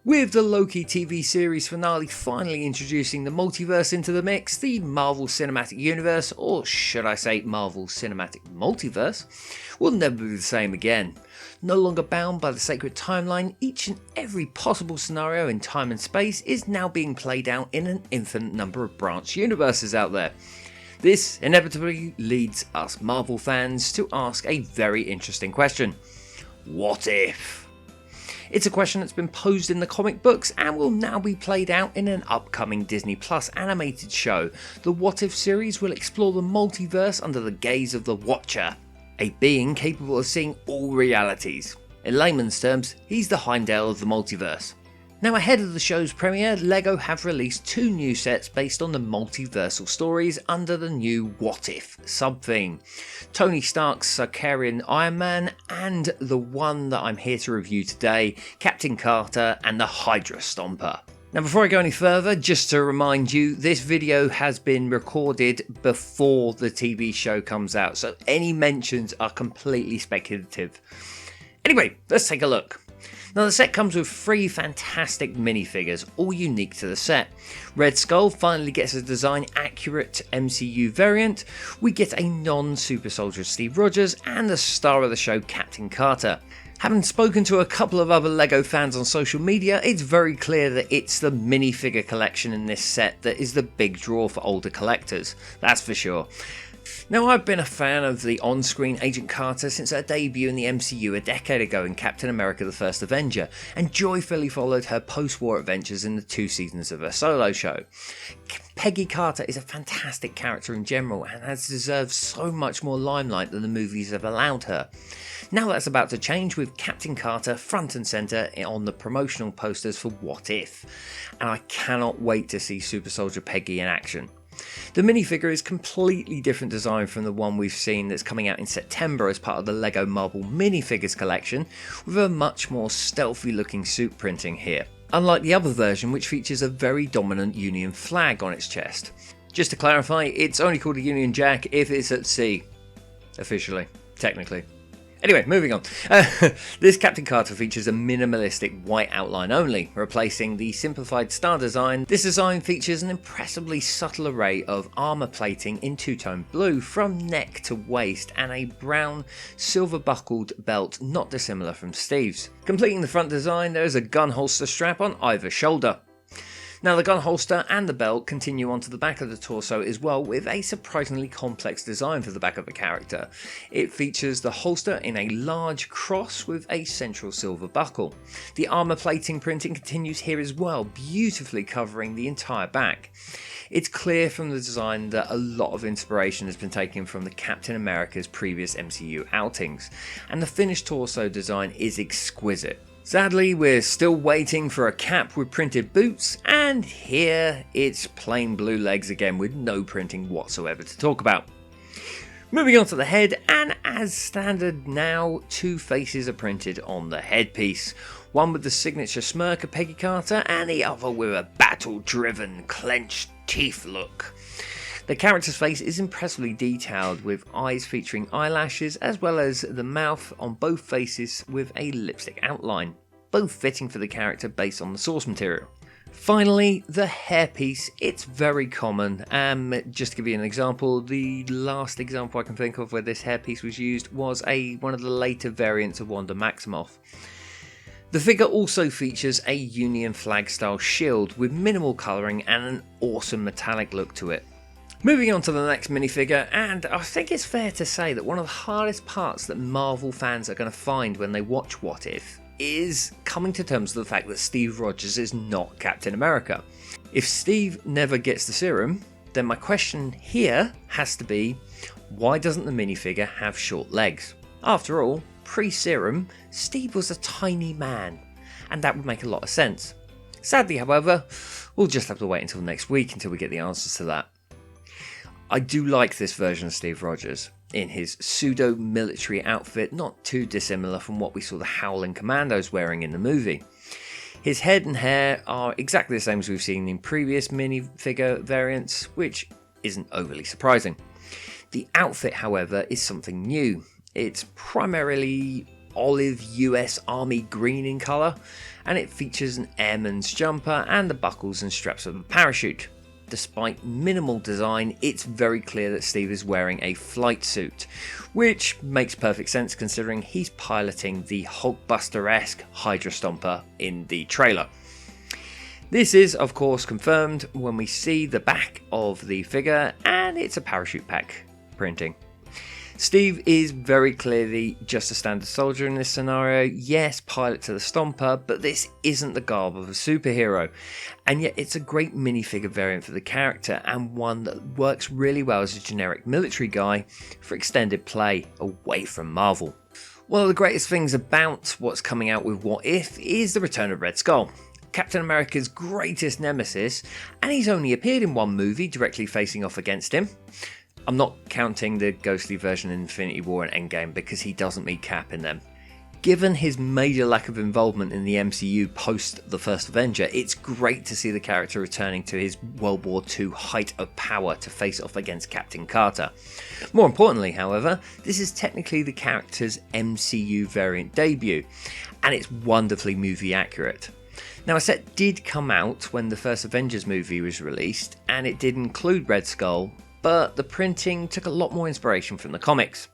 With the Loki TV series finale finally introducing the multiverse into the mix, the Marvel Cinematic Universe, or should I say Marvel Cinematic Multiverse, will never be the same again. No longer bound by the sacred timeline, each and every possible scenario in time and space is now being played out in an infinite number of branched universes out there. This inevitably leads us Marvel fans to ask a very interesting question. What if? It's a question that's been posed in the comic books and will now be played out in an upcoming Disney Plus animated show. The What If series will explore the multiverse under the gaze of the Watcher, a being capable of seeing all realities. In layman's terms, he's the Heimdall of the multiverse. Now, ahead of the show's premiere, LEGO have released 2 new sets based on the multiversal stories under the new What If sub-theme. Tony Stark's Sarkarian Iron Man and the one that I'm here to review today, Captain Carter and the Hydra Stomper. Now, before I go any further, just to remind you, this video has been recorded before the TV show comes out, so any mentions are completely speculative. Anyway, let's take a look. Now, the set comes with 3 fantastic minifigures, all unique to the set. Red Skull finally gets a design-accurate MCU variant, we get a non-super soldier Steve Rogers, and the star of the show, Captain Carter. Having spoken to a couple of other LEGO fans on social media, it's very clear that it's the minifigure collection in this set that is the big draw for older collectors, that's for sure. Now, I've been a fan of the on-screen Agent Carter since her debut in the MCU a decade ago in Captain America the First Avenger, and joyfully followed her post-war adventures in the 2 seasons of her solo show. Peggy Carter is a fantastic character in general and has deserved so much more limelight than the movies have allowed her. Now that's about to change with Captain Carter front and centre on the promotional posters for What If, and I cannot wait to see Super Soldier Peggy in action. The minifigure is completely different design from the one we've seen that's coming out in September as part of the LEGO Marvel Minifigures collection, with a much more stealthy looking suit printing here, unlike the other version which features a very dominant Union flag on its chest. Just to clarify, it's only called a Union Jack if it's at sea. Officially. Technically. Anyway, moving on. This Captain Carter features a minimalistic white outline only, replacing the simplified star design. This design features an impressively subtle array of armour plating in 2-tone blue from neck to waist and a brown silver buckled belt not dissimilar from Steve's. Completing the front design, there is a gun holster strap on either shoulder. Now, the gun holster and the belt continue onto the back of the torso as well, with a surprisingly complex design for the back of the character. It features the holster in a large cross with a central silver buckle. The armour plating printing continues here as well, beautifully covering the entire back. It's clear from the design that a lot of inspiration has been taken from the Captain America's previous MCU outings, and the finished torso design is exquisite. Sadly, we're still waiting for a cap with printed boots, and here it's plain blue legs again with no printing whatsoever to talk about. Moving on to the head, and as standard now, 2 faces are printed on the headpiece. One with the signature smirk of Peggy Carter, and the other with a battle-driven, clenched teeth look. The character's face is impressively detailed, with eyes featuring eyelashes as well as the mouth on both faces with a lipstick outline, both fitting for the character based on the source material. Finally, the hairpiece. It's very common. Just to give you an example, the last example I can think of where this hairpiece was used was one of the later variants of Wanda Maximoff. The figure also features a Union flag style shield with minimal colouring and an awesome metallic look to it. Moving on to the next minifigure, and I think it's fair to say that one of the hardest parts that Marvel fans are going to find when they watch What If is coming to terms with the fact that Steve Rogers is not Captain America. If Steve never gets the serum, then my question here has to be, why doesn't the minifigure have short legs? After all, pre-serum, Steve was a tiny man, and that would make a lot of sense. Sadly, however, we'll just have to wait until next week until we get the answers to that. I do like this version of Steve Rogers in his pseudo-military outfit, not too dissimilar from what we saw the Howling Commandos wearing in the movie. His head and hair are exactly the same as we've seen in previous minifigure variants, which isn't overly surprising. The outfit, however, is something new. It's primarily olive US Army green in colour, and it features an airman's jumper and the buckles and straps of a parachute. Despite minimal design, it's very clear that Steve is wearing a flight suit, which makes perfect sense considering he's piloting the Hulkbuster-esque Hydra Stomper in the trailer. This is of course confirmed when we see the back of the figure, and it's a parachute pack printing. Steve is very clearly just a standard soldier in this scenario. Yes, pilot to the Stomper, but this isn't the garb of a superhero. And yet it's a great minifigure variant for the character, and one that works really well as a generic military guy for extended play away from Marvel. One of the greatest things about what's coming out with What If is the return of Red Skull, Captain America's greatest nemesis, and he's only appeared in one movie directly facing off against him. I'm not counting the ghostly version in Infinity War and Endgame because he doesn't meet Cap in them. Given his major lack of involvement in the MCU post the first Avenger, it's great to see the character returning to his World War II height of power to face off against Captain Carter. More importantly, however, this is technically the character's MCU variant debut, and it's wonderfully movie accurate. Now, a set did come out when the first Avengers movie was released, and it did include Red Skull, but the printing took a lot more inspiration from the comics.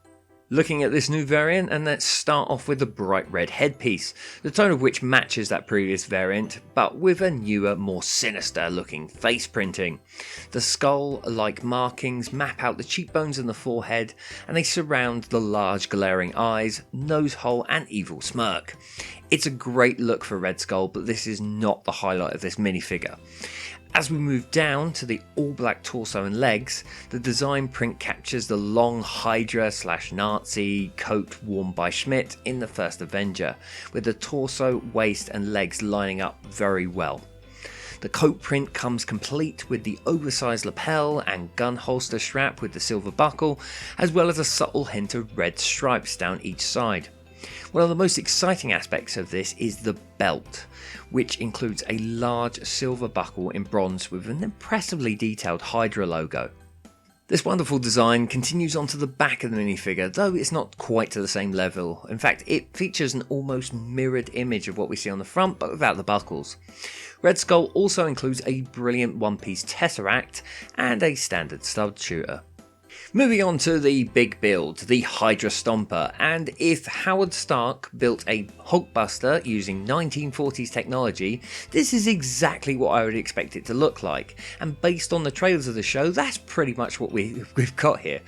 Looking at this new variant, and let's start off with the bright red headpiece, the tone of which matches that previous variant, but with a newer, more sinister looking face printing. The skull-like markings map out the cheekbones and the forehead, and they surround the large glaring eyes, nose hole and evil smirk. It's a great look for Red Skull, but this is not the highlight of this minifigure. As we move down to the all-black torso and legs, the design print captures the long Hydra/Nazi coat worn by Schmidt in the first Avenger, with the torso, waist and legs lining up very well. The coat print comes complete with the oversized lapel and gun holster strap with the silver buckle, as well as a subtle hint of red stripes down each side. One of the most exciting aspects of this is the belt, which includes a large silver buckle in bronze with an impressively detailed Hydra logo. This wonderful design continues onto the back of the minifigure, though it's not quite to the same level. In fact, it features an almost mirrored image of what we see on the front, but without the buckles. Red Skull also includes a brilliant one-piece tesseract and a standard stud shooter. Moving on to the big build, the Hydra Stomper, and if Howard Stark built a Hulkbuster using 1940s technology, this is exactly what I would expect it to look like, and based on the trailers of the show, that's pretty much what we've got here.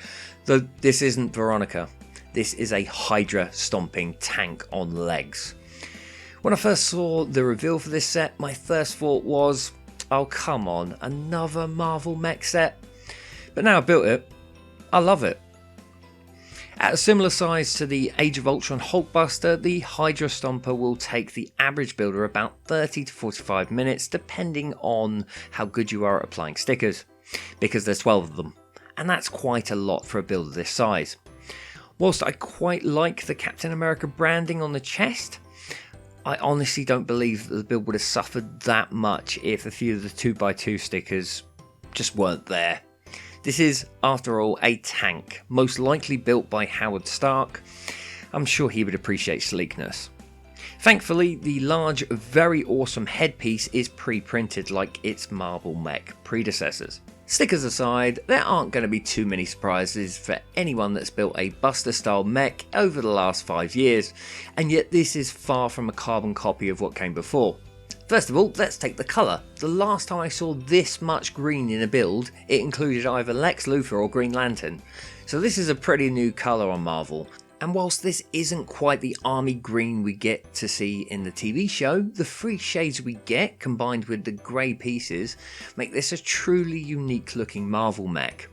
Though this isn't Veronica, this is a Hydra stomping tank on legs. When I first saw the reveal for this set, my first thought was, oh come on, another Marvel mech set? But now I've built it, I love it. At a similar size to the Age of Ultron Hulkbuster, the Hydra Stomper will take the average builder about 30 to 45 minutes depending on how good you are at applying stickers, because there's 12 of them, and that's quite a lot for a build of this size. Whilst I quite like the Captain America branding on the chest, I honestly don't believe that the build would have suffered that much if a few of the 2x2 stickers just weren't there. This is, after all, a tank, most likely built by Howard Stark. I'm sure he would appreciate sleekness. Thankfully, the large, very awesome headpiece is pre-printed like its Marvel mech predecessors. Stickers aside, there aren't going to be too many surprises for anyone that's built a Buster-style mech over the last 5 years, and yet this is far from a carbon copy of what came before. First of all, let's take the colour. The last time I saw this much green in a build, it included either Lex Luthor or Green Lantern. So this is a pretty new colour on Marvel. And whilst this isn't quite the army green we get to see in the TV show, the 3 shades we get, combined with the grey pieces, make this a truly unique looking Marvel mech.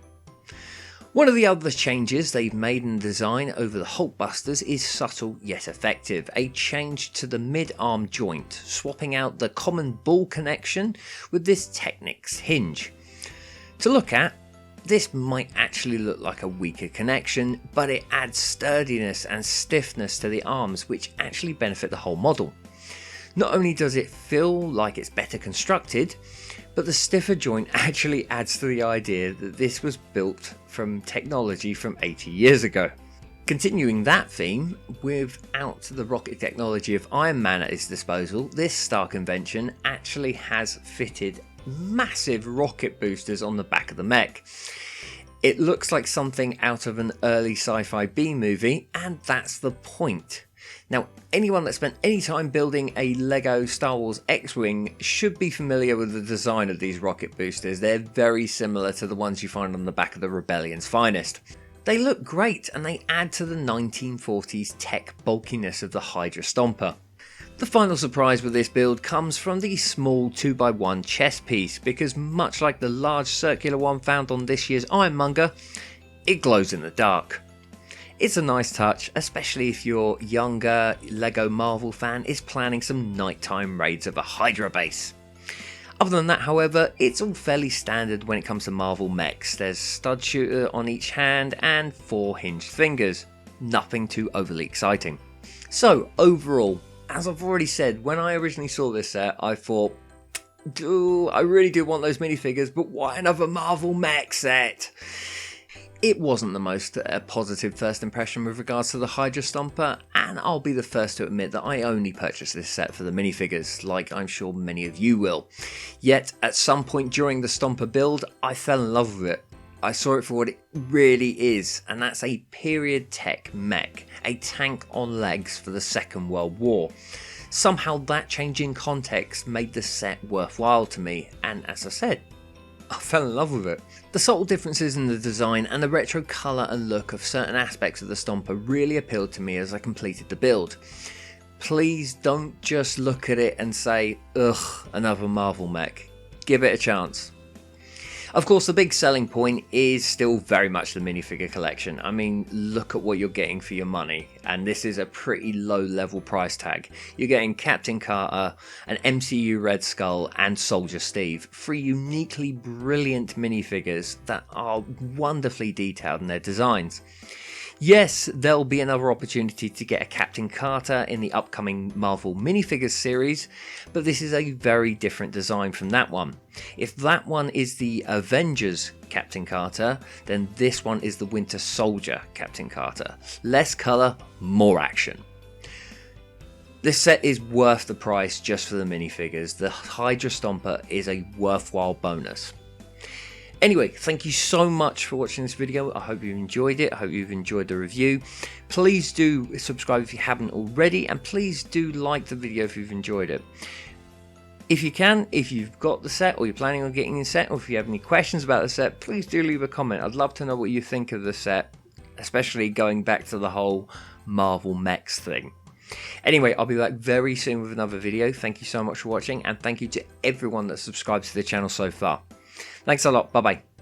One of the other changes they've made in the design over the Hulkbusters is subtle yet effective, a change to the mid-arm joint, swapping out the common ball connection with this Technics hinge. To look at, this might actually look like a weaker connection, but it adds sturdiness and stiffness to the arms which actually benefit the whole model. Not only does it feel like it's better constructed, but the stiffer joint actually adds to the idea that this was built from technology from 80 years ago. Continuing that theme, without the rocket technology of Iron Man at his disposal, this Stark invention actually has fitted massive rocket boosters on the back of the mech. It looks like something out of an early sci-fi B-movie, and that's the point. Now, anyone that spent any time building a LEGO Star Wars X-Wing should be familiar with the design of these rocket boosters. They're very similar to the ones you find on the back of the Rebellion's finest. They look great, and they add to the 1940s tech bulkiness of the Hydra Stomper. The final surprise with this build comes from the small 2x1 chest piece, because much like the large circular one found on this year's Ironmonger, it glows in the dark. It's a nice touch, especially if your younger LEGO Marvel fan is planning some nighttime raids of a Hydra base. Other than that, however, it's all fairly standard when it comes to Marvel mechs. There's stud shooter on each hand and 4 hinged fingers. Nothing too overly exciting. So overall, as I've already said, when I originally saw this set, I thought, I really do want those minifigures, but why another Marvel mech set? It wasn't the most positive first impression with regards to the Hydra Stomper, and I'll be the first to admit that I only purchased this set for the minifigures, like I'm sure many of you will. Yet, at some point during the Stomper build, I fell in love with it. I saw it for what it really is, and that's a period tech mech, a tank on legs for the Second World War. Somehow that change in context made the set worthwhile to me, and as I said, I fell in love with it. The subtle differences in the design and the retro colour and look of certain aspects of the Stomper really appealed to me as I completed the build. Please don't just look at it and say, ugh, another Marvel mech. Give it a chance. Of course, the big selling point is still very much the minifigure collection. I mean, look at what you're getting for your money, and this is a pretty low level price tag. You're getting Captain Carter, an MCU Red Skull, and Soldier Steve, 3 uniquely brilliant minifigures that are wonderfully detailed in their designs. Yes, there'll be another opportunity to get a Captain Carter in the upcoming Marvel Minifigures series, but this is a very different design from that one. If that one is the Avengers Captain Carter, then this one is the Winter Soldier Captain Carter. Less colour, more action. This set is worth the price just for the minifigures. The Hydra Stomper is a worthwhile bonus. Anyway, thank you so much for watching this video. I hope you've enjoyed it. I hope you've enjoyed the review. Please do subscribe if you haven't already, and please do like the video if you've enjoyed it. If you can, if you've got the set or you're planning on getting the set, or if you have any questions about the set, please do leave a comment. I'd love to know what you think of the set, especially going back to the whole Marvel mechs thing. Anyway, I'll be back very soon with another video. Thank you so much for watching, and thank you to everyone that subscribes to the channel so far. Thanks a lot. Bye-bye.